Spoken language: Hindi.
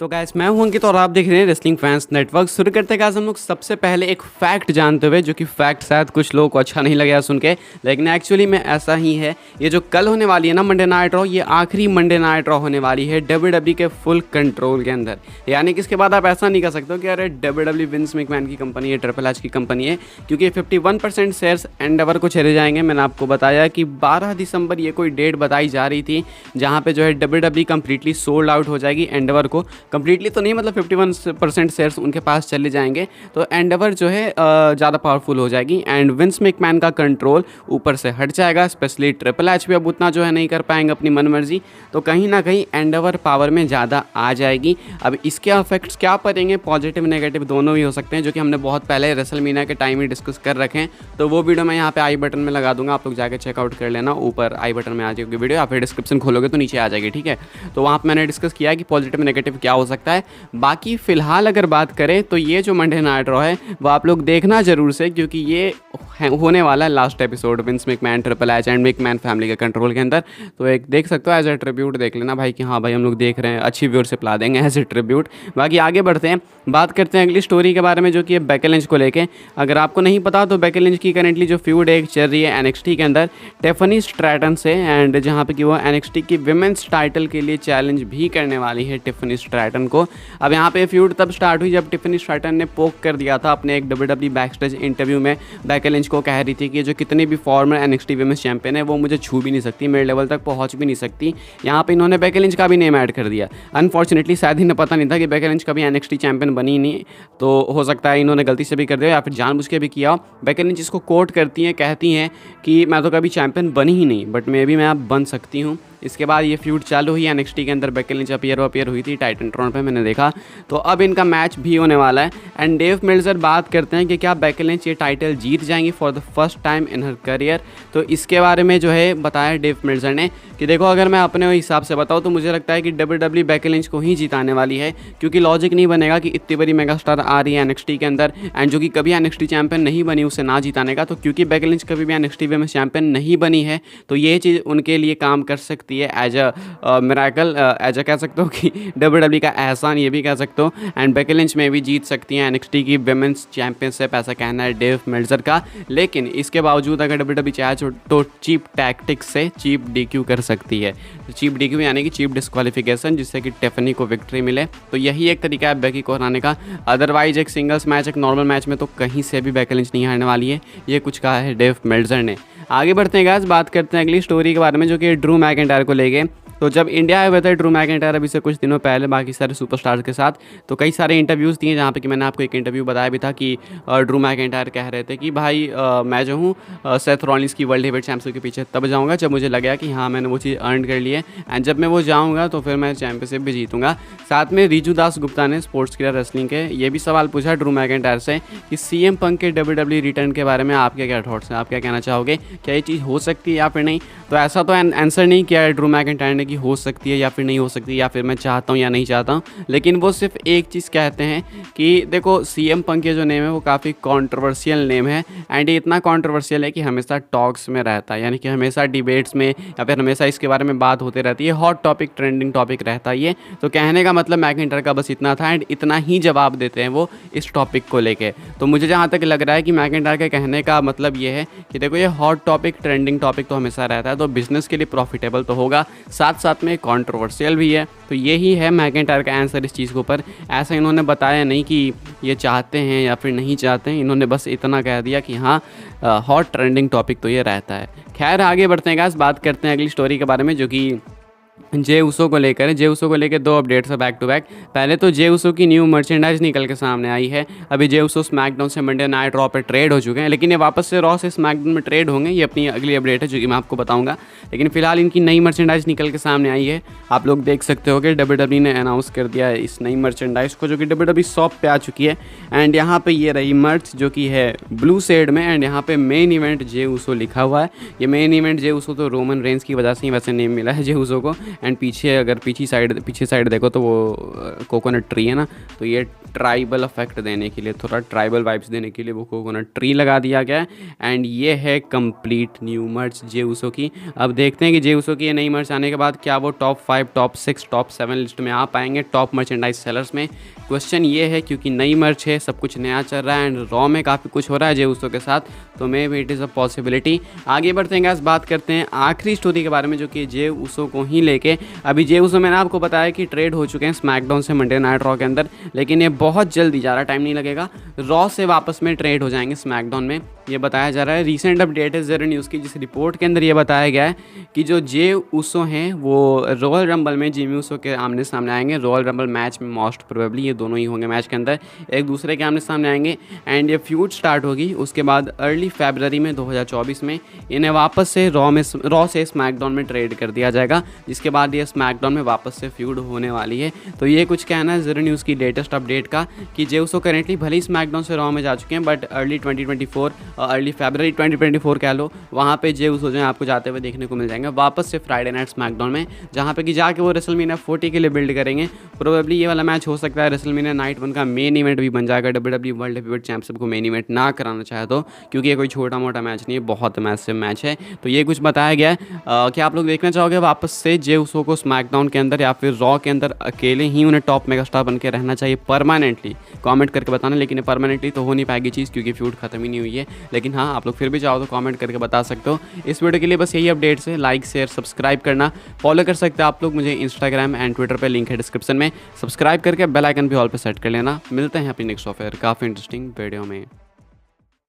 तो गाइस मैं हूं अंकित और आप देख रहे हैं रेसलिंग फैंस नेटवर्क। शुरू करते हैं गाइस हम लोग सबसे पहले एक फैक्ट जानते हुए, जो कि फैक्ट शायद कुछ लोगों को अच्छा नहीं लगेगा सुन के, लेकिन एक्चुअली में ऐसा ही है। ये जो कल होने वाली है ना मंडे नाइट रॉ, ये आखिरी मंडे नाइट रॉ होने वाली है डब्ल्यूडब्ल्यू के फुल कंट्रोल के अंदर। यानी कि इसके बाद आप ऐसा नहीं कर सकते हो कि अरे डब्ल्यूडब्ल्यू विंस मैकमैन की कंपनी है, ट्रिपल एच की कंपनी है, क्योंकि 51% शेयर्स एंडेवर को चले जाएंगे। मैंने आपको बताया कि 12 दिसंबर ये कोई डेट बताई जा रही थी जहाँ पे जो है डब्ल्यूडब्ल्यू कंप्लीटली सोल्ड आउट हो जाएगी। एंडेवर को कंप्लीटली तो नहीं, मतलब 51% शेयर्स उनके पास चले जाएंगे, तो एंडेवर जो है ज़्यादा पावरफुल हो जाएगी एंड विंस मैकमैन का कंट्रोल ऊपर से हट जाएगा। स्पेशली ट्रिपल एच भी अब उतना जो है नहीं कर पाएंगे अपनी मनमर्जी, तो कहीं ना कहीं एंडेवर पावर में ज़्यादा आ जाएगी। अब इसके इफेक्ट्स क्या पड़ेंगे, पॉजिटिव नेगेटिव दोनों ही हो सकते हैं, जो कि हमने बहुत पहले रेसलमेनिया के टाइम ही डिस्कस कर रखे हैं। तो वो वीडियो मैं यहाँ पे आई बटन में लगा दूंगा, आप लोग जाकर चेकआउट कर लेना। ऊपर आई बटन में आ जाएगी वीडियो या फिर डिस्क्रिप्शन खोलोगे तो नीचे आ जाएगी, ठीक है। तो वहाँ पर मैंने डिस्कस किया कि पॉजिटिव नेगेटिव क्या हो सकता है। बाकी फ़िलहाल अगर बात करें तो ये जो मंडे नाइट रॉ है वो आप लोग देखना ज़रूर से, क्योंकि ये होने वाला है last episode Vince McMahon triple H and McMahon family के कंट्रोल के अंदर। तो एक देख सकते हो एज ए ट्रिब्यूट देख लेना भाई कि हाँ भाई हम लोग देख रहे हैं, अच्छी व्यूअरशिप ला देंगे एज ए ट्रिब्यूट। बाकी आगे बढ़ते हैं, बात करते हैं अगली स्टोरी के बारे में, जो कि है बेकी लिंच को लेके। अगर आपको नहीं पता तो बेकी लिंच की करेंटली जो फ्यूड एक चल रही है एनएक्सटी के अंदर टिफनी स्ट्रैटन से, एंड जहाँ पे कि वो एनएक्सटी की विमेंस टाइटल के लिए चैलेंज भी करने वाली है टिफनी स्ट्रैटन को। अब यहाँ पे फ्यूड तब स्टार्ट हुई जब टिफनी स्ट्रैटन ने पोक कर दिया था अपने एक डब्ल्यूडब्ल्यू बैकस्टेज इंटरव्यू में। बेकी लिंच को कह रही थी कि जो कितनी भी फॉर्मर एनएक्सटी विमेंस चैंपियन है वो मुझे छू भी नहीं सकती, मेरे लेवल तक पहुंच भी नहीं सकती। यहाँ पे इन्होंने बेकी लिंच का भी नेम ऐड कर दिया। अनफॉर्चुनेटली शायद इन्हें पता नहीं था कि बेकी लिंच कभी एनएक्सटी चैंपियन बनी नहीं, तो हो सकता है इन्होंने गलती से भी कर दिया या फिर जानबूझ के भी किया। बेकी लिंच इसको कोट करती हैं, कहती हैं कि मैं तो कभी चैंपियन बनी ही नहीं, बट मे बी मैं अब बन सकती हूँ। इसके बाद ये फ्यूड चालू हुई एनएक्सटी के अंदर, बेकी लिंच अपीयर हुई थी टाइटनट्रॉन पे, मैंने देखा। तो अब इनका मैच भी होने वाला है एंड डेव मिल्जर बात करते हैं कि क्या बेकी लिंच ये टाइटल जीत जाएंगी for the first time in her career. तो इसके बारे में जो है बताया डेव मिल्जर ने कि देखो अगर मैं अपने हिसाब से बताऊँ तो मुझे लगता है कि डब्ल्यूडब्ल्यू बेकी लिंच को ही जिताने वाली है, क्योंकि लॉजिक नहीं बनेगा कि इतनी बड़ी मेगा स्टार आ रही है एनएक्सटी के अंदर एंड जो कि कभी एनएक्सटी चैंपियन नहीं बनी, उसे ना जिताने का। तो क्योंकि बेकी लिंच कभी भी एनएक्सटी विमेंस चैंपियन नहीं बनी है, तो ये चीज़ उनके लिए काम कर सकती है एज अ मिराकल, एज कह सकते हो कि डब्ल्यूडब्ल्यू का एहसान ये भी कह सकते हो। एंड बेकी लिंच में भी जीत सकती हैं एनएक्सटी की विमेंस चैंपियनशिप, ऐसा कहना है डेव मिल्जर का। लेकिन इसके बावजूद अगर डब्ल्यूडब्ल्यू चाहे तो चीप टैक्टिक्स से चीप डीक्यू कर सकती है। तो चीप डीक्यू यानी कि चीप डिस्क्वालिफिकेशन, जिससे कि टिफनी को विक्ट्री मिले। तो यही एक तरीका है बेकी को हराने का। अदरवाइज एक सिंगल्स मैच, एक नॉर्मल मैच में तो कहीं से भी बेकी लिंच नहीं हारने वाली है, ये कुछ कहा है डेव मिल्जर ने। आगे बढ़ते हैं गाइस, बात करते हैं अगली स्टोरी के बारे में, जो कि ड्रू मैकिंटायर को लेके। तो जब इंडिया आए हुए थे ड्रू मैकिंटायर अभी से कुछ दिनों पहले बाकी सारे सुपरस्टार्स के साथ, तो कई सारे इंटरव्यूज़ दिए, जहाँ पे कि मैंने आपको एक इंटरव्यू बताया भी था कि ड्रू मैकिंटायर कह रहे थे कि भाई मैं जो हूँ सेथ रॉलिंस की वर्ल्ड हेवीवेट चैंपियनशिप के पीछे तब जाऊँगा जब मुझे लगेगा कि हाँ मैंने वो चीज़ अर्न कर ली है, एंड जब मैं वो जाऊँगा तो फिर मैं चैंपियनशिप भी जीतूँगा। साथ में रिजू दास गुप्ता ने स्पोर्ट्स क्रियर रेसलिंग के ये भी सवाल पूछा ड्रू मैकिंटायर से कि सीएम पंक के डब्ल्यूडब्ल्यू रिटर्न के बारे में आपके क्या थॉट्स हैं, आप क्या कहना चाहोगे, क्या ये चीज़ हो सकती है या फिर नहीं। तो ऐसा तो आंसर नहीं किया है ड्रू मैकिंटायर ने कि हो सकती है या फिर नहीं हो सकती, या फिर मैं चाहता हूँ या नहीं चाहता हूँ, लेकिन वो सिर्फ एक चीज़ कहते हैं कि देखो सीएम पंक के जो नेम है वो काफ़ी कंट्रोवर्शियल नेम है, एंड ये इतना कंट्रोवर्शियल है कि हमेशा टॉक्स में रहता है, यानी कि हमेशा डिबेट्स में या फिर हमेशा इसके बारे में बात होते रहती है, हॉट टॉपिक ट्रेंडिंग टॉपिक रहता है ये। तो कहने का मतलब मैकिंटायर का बस इतना था एंड इतना ही जवाब देते हैं वो इस टॉपिक को लेके। तो मुझे जहाँ तक लग रहा है कि मैकिंटायर के कहने का मतलब ये है कि देखो ये हॉट टॉपिक ट्रेंडिंग टॉपिक तो हमेशा रहता है, तो बिजनेस के लिए प्रॉफिटेबल तो होगा, साथ साथ में कंट्रोवर्शियल भी है। तो यही है मैकिंटायर का आंसर इस चीज़ के ऊपर। ऐसा इन्होंने बताया नहीं कि ये चाहते हैं या फिर नहीं चाहते हैं, इन्होंने बस इतना कह दिया कि हाँ हॉट ट्रेंडिंग टॉपिक तो ये रहता है। खैर आगे बढ़ते हैं गाइस, बात करते हैं अगली स्टोरी के बारे में, जो कि जे उसो को लेकर है। जे उसो को लेकर दो अपडेट्स है बैक टू बैक। पहले तो जे उसो की न्यू मर्चेंडाइज निकल के सामने आई है। अभी जे उसो स्मैकडाउन से मंडे नाइट रॉ पे ट्रेड हो चुके हैं, लेकिन ये वापस से रॉ से स्मैकडाउन में ट्रेड होंगे, ये अपनी अगली अपडेट है जो कि मैं आपको बताऊंगा। लेकिन फिलहाल इनकी नई मर्चेंडाइज निकल के सामने आई है। आप लोग देख सकते हो कि डब्ल्यूडब्ल्यू ने अनाउंस कर दिया है इस नई मर्चेंडाइज को, जो कि डब्ल्यूडब्ल्यू शॉप पे आ चुकी है। एंड यहाँ पे ये रही मर्च जो कि है ब्लू शेड में, एंड यहाँ पे मेन इवेंट जे उसो लिखा हुआ है। ये मेन इवेंट जे उसो तो रोमन रेंज की वजह से ही वैसे नेम मिला है जे उसो को, एंड पीछे अगर पीछे साइड देखो तो वो कोकोनट ट्री है ना, तो ये ट्राइबल इफेक्ट देने के लिए, थोड़ा ट्राइबल वाइब्स देने के लिए वो कोकोनट ट्री लगा दिया गया है। एंड ये है कंप्लीट न्यू मर्च जे उसो की। अब देखते हैं कि जे उसो की ये नई मर्च आने के बाद क्या वो टॉप 5, टॉप 6, टॉप 7 लिस्ट में आ पाएंगे टॉप मर्चेंडाइज सेलर्स में। क्वेश्चन ये है क्योंकि नई मर्च है, सब कुछ नया चल रहा है एंड रॉ में काफ़ी कुछ हो रहा है जे उसो के साथ, तो may be it is a possibility. आगे बढ़ते हैं गाइस, बात करते हैं आखिरी स्टोरी के बारे में जो कि जे उसो को ही लेके। अभी जे उसो मैंने आपको बताया कि ट्रेड हो चुके हैं स्मैकडाउन से मंडे नाइट रॉ के अंदर, लेकिन ये बहुत जल्दी, ज़्यादा टाइम नहीं लगेगा, रॉ से वापस में ट्रेड हो जाएंगे स्मैकडाउन में, ये बताया जा रहा है। रीसेंट अपडेट है ज़ेरो न्यूज़ की, जिस रिपोर्ट के अंदर ये बताया गया है कि जो जे उसो हैं वो रॉयल रंबल में जिमी उसो के आमने सामने आएंगे। रॉयल रंबल मैच में मोस्ट प्रोबेबली ये दोनों ही होंगे मैच के अंदर, एक दूसरे के आमने सामने आएंगे एंड ये फ्यूड स्टार्ट होगी। उसके बाद अर्ली फरवरी में 2024 में इन्हें वापस से रॉ से स्मैकडाउन में ट्रेड कर दिया जाएगा, जिसके बाद ये स्मैकडाउन में वापस से फ्यूड होने वाली है। तो ये कुछ कहना है ज़ेरो न्यूज़ की लेटेस्ट अपडेट का कि जे उसो करेंटली भले ही स्मैकडाउन से रॉ में जा चुके हैं, बट अर्ली 2024 अर्ली फरवरी 2024 कह लो, वहाँ पे जे उसो जो है आपको जाते हुए देखने को मिल जाएंगे वापस से फ्राइडे नाइट स्मैकडाउन में, जहाँ पे कि जाके वो रेसलमेनिया 40 के लिए बिल्ड करेंगे। प्रोबेबली ये वाला मैच हो सकता है रेसलमेनिया नाइट 1 का मेन इवेंट भी बन जाएगा, डब्ल्यूडब्ल्यूई वर्ल्ड हेवीवेट चैंपियनशिप को मेन इवेंट ना कराना चाहे तो, क्योंकि ये कोई छोटा मोटा मैच नहीं है, बहुत मैसिव मैच है। तो ये कुछ बताया गया है। क्या आप लोग देखना चाहोगे वापस से जे उसो को स्मैकडाउन के अंदर, या फिर रॉ के अंदर अकेले ही उन्हें टॉप मेगास्टार बन के रहना चाहिए परमानेंटली? कमेंट करके बताना, लेकिन परमानेंटली तो हो नहीं पाएगी चीज़ क्योंकि फ्यूड खत्म ही नहीं हुई है। लेकिन हाँ, आप लोग फिर भी चाहो तो कमेंट करके बता सकते हो। इस वीडियो के लिए बस यही अपडेट्स है, लाइक शेयर सब्सक्राइब करना, फॉलो कर सकते हो आप लोग मुझे इंस्टाग्राम एंड ट्विटर पे, लिंक है डिस्क्रिप्शन में। सब्सक्राइब करके बेल आइकन भी ऑल पे सेट कर लेना। मिलते हैं अपनी नेक्स्ट ऑफर काफ़ी इंटरेस्टिंग वीडियो में।